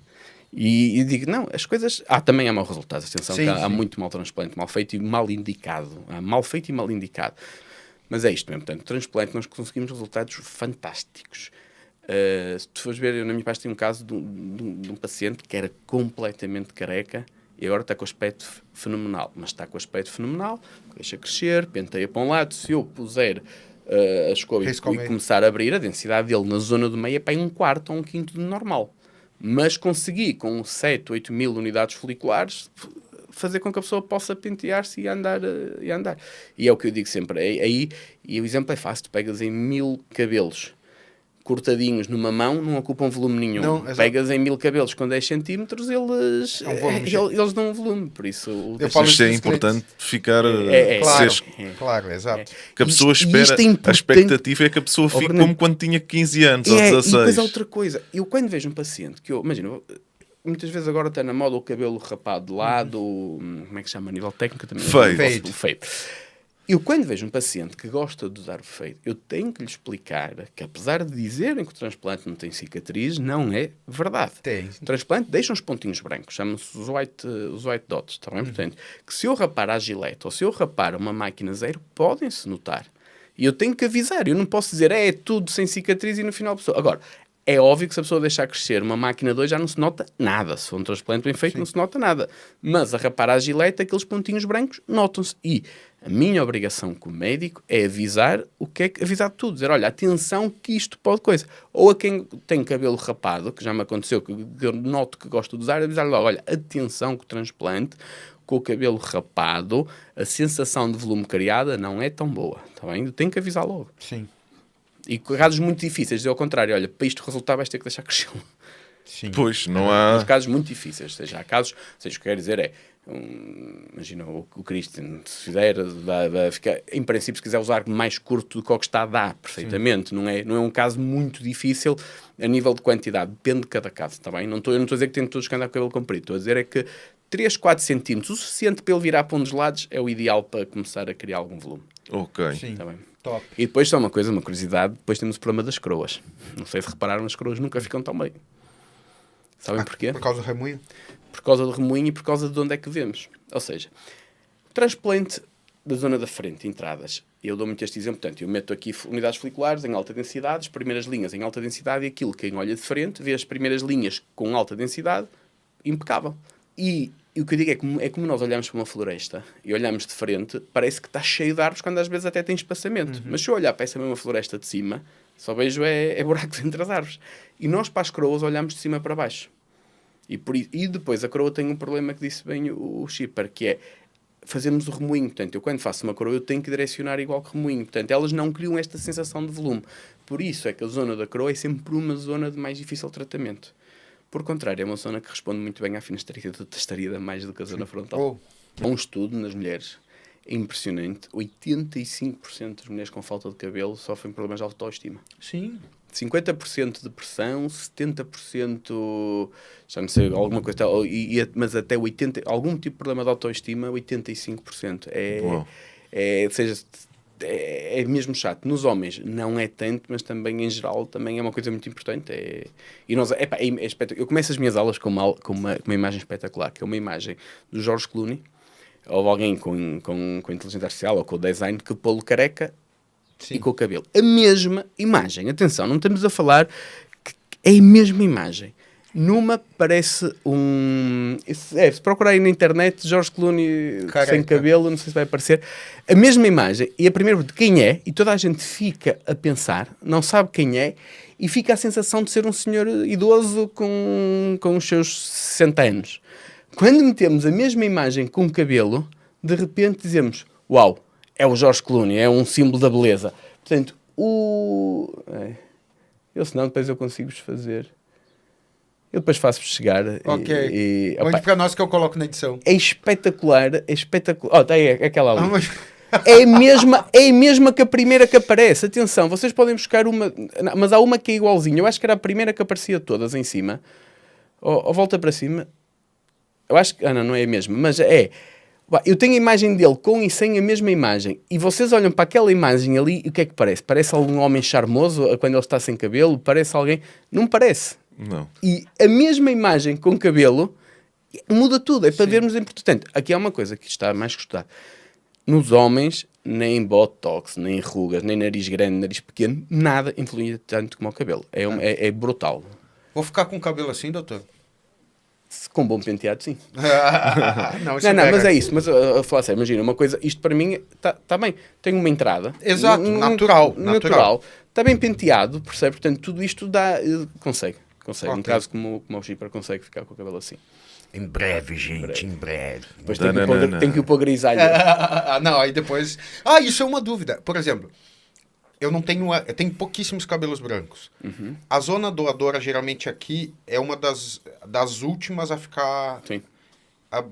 E digo, não, as coisas... também há maus resultados, atenção, sim, há muito mau transplante, mal feito e mal indicado. Há mal feito e mal indicado. Mas é isto mesmo, portanto, transplante nós conseguimos resultados fantásticos. Se tu fores ver, eu na minha parte tenho um caso de um paciente que era completamente careca e agora está com aspecto fenomenal. Mas está com aspecto fenomenal, deixa crescer, penteia para um lado. Se eu puser a escova e começar a abrir, a densidade dele na zona do meio é para 1/4 ou 1/5 do normal. Mas consegui, com 7, 8 mil unidades foliculares, fazer com que a pessoa possa pentear-se e andar. E é o que eu digo sempre. E o exemplo é fácil. Tu pegas em 1000 cabelos cortadinhos numa mão, não ocupam volume nenhum. Não, pegas em 1000 cabelos com 10 centímetros, eles dão um volume. Por isso, Isto é importante ficar... Claro, exato. Que a pessoa espera, a expectativa é que a pessoa fique como quando tinha 15 anos ou 16. E depois há outra coisa. Eu quando vejo um paciente que imagino, muitas vezes agora está na moda o cabelo rapado de lado, como é que se chama a nível técnico? Também fade. Eu, quando vejo um paciente que gosta de usar o fade, eu tenho que lhe explicar que, apesar de dizerem que o transplante não tem cicatriz, não é verdade. O transplante deixa uns pontinhos brancos, chamam-se os white dots, está bem? Portanto, que se eu rapar a gilete ou se eu rapar uma máquina zero, podem-se notar. E eu tenho que avisar, eu não posso dizer, é tudo sem cicatriz e no final a pessoa... Agora, é óbvio que se a pessoa deixar crescer uma máquina 2 já não se nota nada. Se for um transplante bem feito, não se nota nada. Mas a rapar a gilete, aqueles pontinhos brancos notam-se. E a minha obrigação como médico é avisar avisar de tudo. Dizer, olha, atenção que isto pode coisa. Ou a quem tem cabelo rapado, que já me aconteceu, que eu noto que gosto de usar, avisar logo, olha, atenção que o transplante com o cabelo rapado, a sensação de volume criada não é tão boa. Está bem? Eu tenho que avisar logo. Sim. E casos muito difíceis, ao contrário, olha, para isto resultar vais ter que deixar crescer. Sim. Pois, não há... Mas casos muito difíceis, há casos, o que quero dizer é, imagina o Christian, se fizer, vai ficar, em princípio, se quiser usar mais curto do que o que está, dá perfeitamente. Não é um caso muito difícil a nível de quantidade, depende de cada caso, está bem? Eu não estou a dizer que tem todos que andar com o cabelo comprido, estou a dizer é que 3, 4 centímetros, o suficiente para ele virar para um dos lados, é o ideal para começar a criar algum volume. Ok. Sim. Está bem? Top. E depois só uma curiosidade, depois temos o problema das coroas. Não sei se repararam, as coroas nunca ficam tão bem. Sabem porquê? Por causa do remoinho? Por causa do remoinho e por causa de onde é que vemos. Ou seja, o transplante da zona da frente, entradas, eu dou muito este exemplo, portanto, eu meto aqui unidades foliculares em alta densidade, as primeiras linhas em alta densidade, e aquilo, quem olha de frente, vê as primeiras linhas com alta densidade, impecável. E o que eu digo é como nós olhamos para uma floresta e olhamos de frente, parece que está cheio de árvores, quando às vezes até tem espaçamento. Mas se eu olhar para essa mesma floresta de cima, Só vejo é buracos entre as árvores. E nós para as coroas olhamos de cima para baixo. E depois a coroa tem um problema que disse bem o Schipper, que é fazermos o remoinho. Portanto, eu quando faço uma coroa eu tenho que direcionar igual que remoinho. Portanto, elas não criam esta sensação de volume. Por isso é que a zona da coroa é sempre uma zona de mais difícil tratamento. Por contrário, é uma zona que responde muito bem à finasterida do testarida mais do que a zona frontal. Um estudo nas mulheres é impressionante. 85% das mulheres com falta de cabelo sofrem problemas de autoestima. Sim. 50% de depressão, 70%, já não sei, alguma coisa, mas até 80%, algum tipo de problema de autoestima, 85%. Ou seja, é mesmo chato. Nos homens não é tanto, mas também em geral também é uma coisa muito importante. E nós, eu começo as minhas aulas com uma imagem espetacular, que é uma imagem do George Clooney, ou alguém com inteligência artificial ou com o design, que pô-lo careca. Sim. E com o cabelo. A mesma imagem. Atenção, não estamos a falar que é a mesma imagem. Numa parece se procurar aí na internet, George Clooney sem cabelo, não sei se vai aparecer. A mesma imagem. E a primeira de quem é, e toda a gente fica a pensar, não sabe quem é, e fica a sensação de ser um senhor idoso com os seus 60 anos. Quando metemos a mesma imagem com cabelo, de repente dizemos, uau, é o George Clooney, é um símbolo da beleza. Portanto, eu senão depois eu consigo-vos fazer. Eu depois faço-vos chegar. Ok. Onde para nós que eu coloco na edição. É espetacular, é espetacular. Tá aí, é aquela ali. É a mesma que a primeira que aparece. Atenção, vocês podem buscar uma, mas há uma que é igualzinha. Eu acho que era a primeira que aparecia todas em cima. Ou volta para cima. Eu acho que... não é a mesma, mas é... Eu tenho a imagem dele com e sem a mesma imagem. E vocês olham para aquela imagem ali e o que é que parece? Parece algum homem charmoso quando ele está sem cabelo? Parece alguém... Não parece. Não. E a mesma imagem com cabelo muda tudo. É para vermos em portanto. Aqui há uma coisa que está mais que estudado. Nos homens, nem botox, nem rugas, nem nariz grande, nariz pequeno, nada influi tanto como o cabelo. É brutal. Vou ficar com o cabelo assim, doutor? Com bom penteado, sim. Não, mas é isso. Mas a falar sério, imagina, uma coisa, isto para mim está bem. Tem uma entrada. Exato, natural. Está bem penteado, percebe? Portanto, tudo isto dá... Consegue. Okay. Um caso como o Schipper consegue ficar com o cabelo assim. Em breve, gente, em breve. Depois tem que ir para o grisalho. Não, aí depois... isso é uma dúvida. Por exemplo, eu tenho pouquíssimos cabelos brancos. Uhum. A zona doadora, geralmente aqui, é uma das últimas a ficar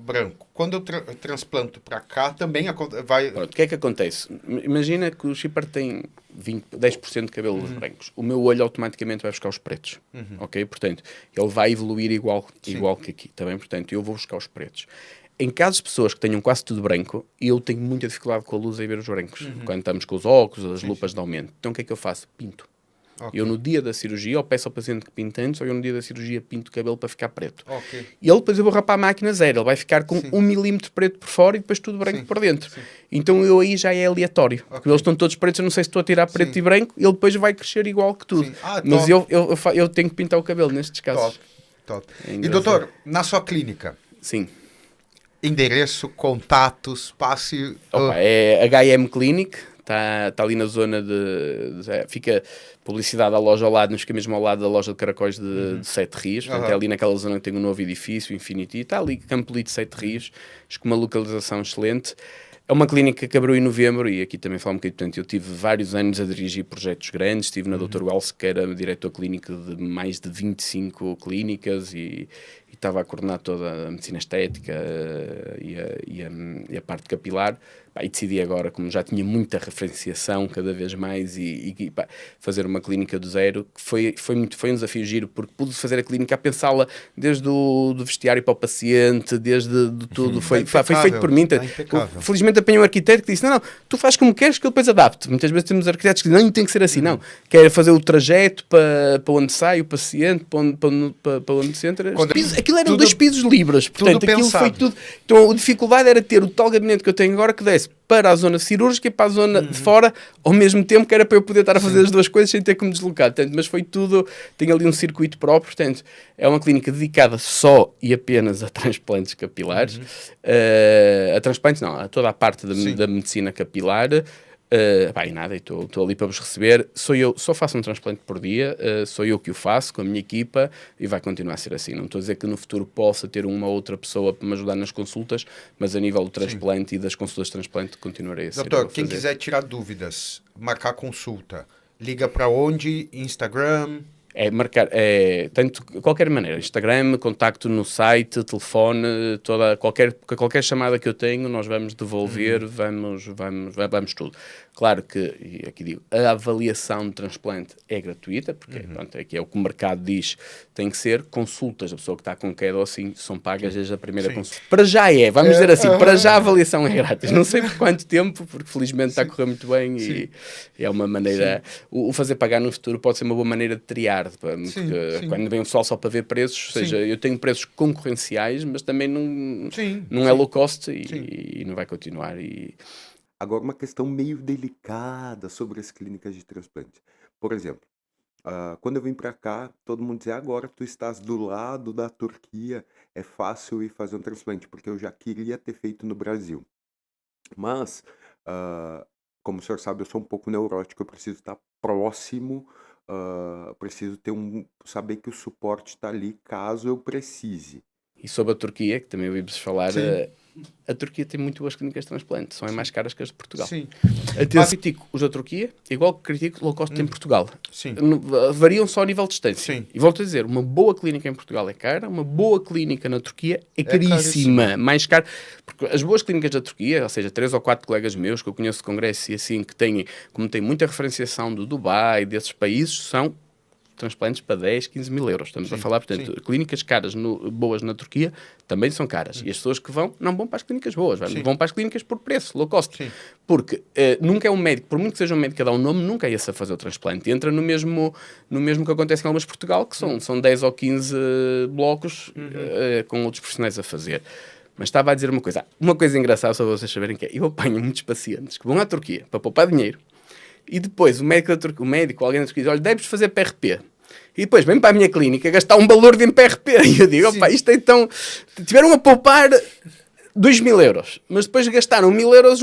branco. Quando eu transplanto para cá, também vai... Pronto, o que é que acontece? Imagina que o Schipper tem 10% de cabelos brancos. O meu olho automaticamente vai buscar os pretos. Ok? Portanto, ele vai evoluir igual que aqui. Tá bem? Portanto, eu vou buscar os pretos. Em casos de pessoas que tenham quase tudo branco, eu tenho muita dificuldade com a luz em ver os brancos. Quando estamos com os óculos, as lupas de aumento. Então o que é que eu faço? Pinto. Okay. Eu no dia da cirurgia, ou peço ao paciente que pinte antes, ou eu no dia da cirurgia pinto o cabelo para ficar preto. Okay. E ele depois eu vou rapar a máquina zero. Ele vai ficar com 1 milímetro preto por fora e depois tudo branco por dentro. Sim. Então eu aí já é aleatório. Okay. Porque eles estão todos pretos, eu não sei se estou a tirar preto e branco, ele depois vai crescer igual que tudo. Mas eu tenho que pintar o cabelo nestes casos. Top. E doutor, na sua clínica? Sim. Endereço, contatos, passe... É HM Clinic, está ali na zona fica publicidade à loja ao lado, não fica mesmo ao lado da loja de caracóis de Sete Rios, portanto, é ali naquela zona que tem um novo edifício, Infinity, está ali Campo Lido de Sete Rios, com uma localização excelente. É uma clínica que abriu em novembro e aqui também falo um bocadinho, portanto, eu tive vários anos a dirigir projetos grandes, estive na Dr. Wells, que era diretor clínico de mais de 25 clínicas e estava a coordenar toda a medicina estética e a parte capilar. E decidi agora, como já tinha muita referenciação cada vez mais e fazer uma clínica do zero, que foi um desafio giro, porque pude fazer a clínica a pensá-la desde do vestiário para o paciente, desde tudo. Foi feito por mim. Felizmente apanhei um arquiteto que disse, não, tu faz como queres que eu depois adapte. Muitas vezes temos arquitetos que dizem, não, tem que ser assim, não. Quer fazer o trajeto para onde sai o paciente, para onde se entra. Aquilo eram 2 pisos libres, portanto, aquilo foi tudo. Então a dificuldade era ter o tal gabinete que eu tenho agora que desse para a zona cirúrgica e para a zona de fora, ao mesmo tempo que era para eu poder estar a fazer as duas coisas sem ter que me deslocar. Portanto, mas foi tudo, tem ali um circuito próprio, portanto, é uma clínica dedicada só e apenas a transplantes capilares, a transplantes não, a toda a parte da medicina capilar. E nada, estou ali para vos receber. Só faço um transplante por dia, sou eu que o faço com a minha equipa e vai continuar a ser assim. Não estou a dizer que no futuro possa ter uma outra pessoa para me ajudar nas consultas, mas a nível do transplante e das consultas de transplante continuarei a ser. Doutor, quem quiser tirar dúvidas, marcar consulta, liga para onde? Instagram? É marcar, tanto qualquer maneira, Instagram, contacto no site, telefone, qualquer chamada que eu tenho, nós vamos devolver, vamos tudo. Claro que, e aqui digo, a avaliação de transplante é gratuita, porque pronto, aqui é o que o mercado diz, tem que ser. Consultas, a pessoa que está com queda ou assim, são pagas desde a primeira consulta. Para já vamos dizer assim, para já a avaliação é grátis. Não sei por quanto tempo, porque felizmente está a correr muito bem e é uma maneira... O fazer pagar no futuro pode ser uma boa maneira de triar, porque quando vem o pessoal só para ver preços, ou seja, eu tenho preços concorrenciais, mas também não é low cost e não vai continuar. Agora, uma questão meio delicada sobre as clínicas de transplante. Por exemplo, quando eu vim para cá, todo mundo dizia, agora tu estás do lado da Turquia, é fácil ir fazer um transplante, porque eu já queria ter feito no Brasil. Mas, como o senhor sabe, eu sou um pouco neurótico, eu preciso estar próximo, preciso saber que o suporte está ali caso eu precise. E sobre a Turquia, que também ouvimos falar, a Turquia tem muito boas clínicas de transplante, são mais caras que as de Portugal. Sim. Eu critico os da Turquia, igual que critico low cost em Portugal. Sim. Variam só a nível de distância. Sim. E volto a dizer, uma boa clínica em Portugal é cara, uma boa clínica na Turquia é caríssima. Mais cara. Porque as boas clínicas da Turquia, ou seja, 3 ou 4 colegas meus que eu conheço de congresso e assim, que têm, como tem muita referenciação do Dubai, desses países, são transplantes para 10, 15 mil euros. Estamos a falar, portanto, clínicas caras boas na Turquia também são caras. E as pessoas que não vão para as clínicas boas, vão para as clínicas por preço, low cost. Porque nunca é um médico, por muito que seja um médico a dar um nome, nunca é esse a fazer o transplante. Entra no mesmo que acontece em algumas Portugal, que são 10 ou 15 blocos com outros profissionais a fazer. Mas estava a dizer uma coisa engraçada, só para vocês saberem que é, eu apanho muitos pacientes que vão à Turquia para poupar dinheiro. E depois o médico, alguém da Turquia diz, olha, deves fazer PRP. E depois vem para a minha clínica gastar um valor de PRP. E eu digo, opa, isto é então... Tiveram a poupar 2.000 euros, mas depois gastaram 1.000 euros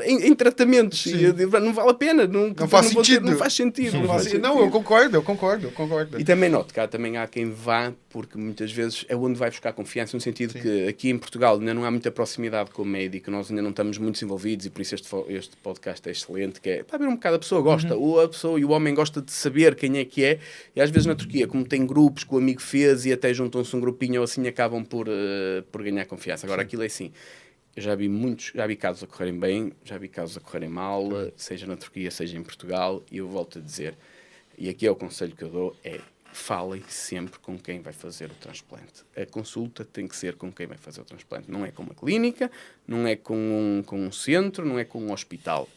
em tratamentos. E eu digo, não vale a pena. Não faz sentido. Não faz sentido. Não, eu concordo. E também noto que também há quem vá, porque muitas vezes é onde vai buscar confiança, no sentido que aqui em Portugal ainda não há muita proximidade com o médico, nós ainda não estamos muito envolvidos e por isso este podcast é excelente, que é para ver um bocado, a pessoa gosta, ou a pessoa e o homem gosta de saber quem é que é, e às vezes na Turquia, como tem grupos que o amigo fez e até juntam-se um grupinho ou assim, acabam por ganhar confiança. Agora aquilo é assim, eu já vi casos a correrem bem, já vi casos a correrem mal, seja na Turquia, seja em Portugal, e eu volto a dizer, e aqui é o conselho que eu dou, falem sempre com quem vai fazer o transplante. A consulta tem que ser com quem vai fazer o transplante. Não é com uma clínica, não é com um centro, não é com um hospital.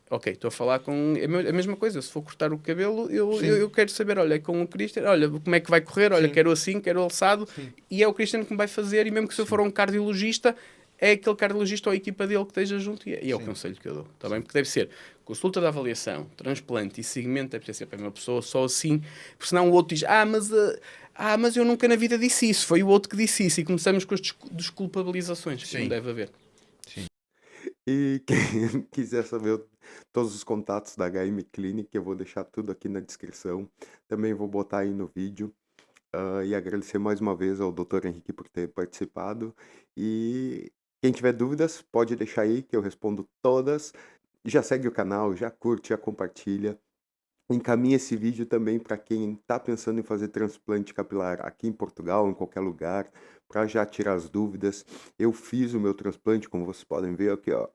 Ok, estou a falar com... É a mesma coisa, se for cortar o cabelo, eu quero saber, olha, é com o Christian, olha, como é que vai correr, olha, quero assim, quero alçado, e é o Christian que me vai fazer, e mesmo que se eu for um cardiologista, é aquele cardiologista ou a equipa dele que esteja junto, e é o conselho que eu dou, está bem? Porque deve ser consulta de avaliação, transplante e seguimento, deve ser sempre a mesma pessoa, só assim, porque senão o outro diz, mas eu nunca na vida disse isso, foi o outro que disse isso, e começamos com as desculpabilizações, que não deve haver. E quem quiser saber todos os contatos da HM Clinic, eu vou deixar tudo aqui na descrição. Também vou botar aí no vídeo. E agradecer mais uma vez ao Dr. Henrique por ter participado. E quem tiver dúvidas, pode deixar aí que eu respondo todas. Já segue o canal, já curte, já compartilha. Encaminha esse vídeo também para quem está pensando em fazer transplante capilar aqui em Portugal, em qualquer lugar, para já tirar as dúvidas. Eu fiz o meu transplante, como vocês podem ver aqui, ó.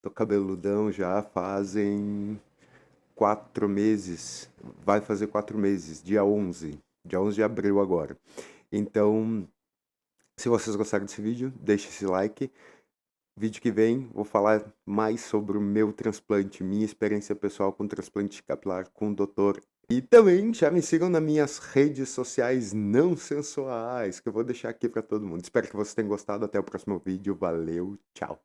Tô cabeludão já fazem 4 meses. Vai fazer 4 meses, dia 11 de abril agora. Então, se vocês gostaram desse vídeo, deixe esse like. Vídeo que vem, vou falar mais sobre o meu transplante, minha experiência pessoal com transplante capilar com o doutor. E também já me sigam nas minhas redes sociais não sensuais, que eu vou deixar aqui para todo mundo. Espero que vocês tenham gostado. Até o próximo vídeo. Valeu, tchau.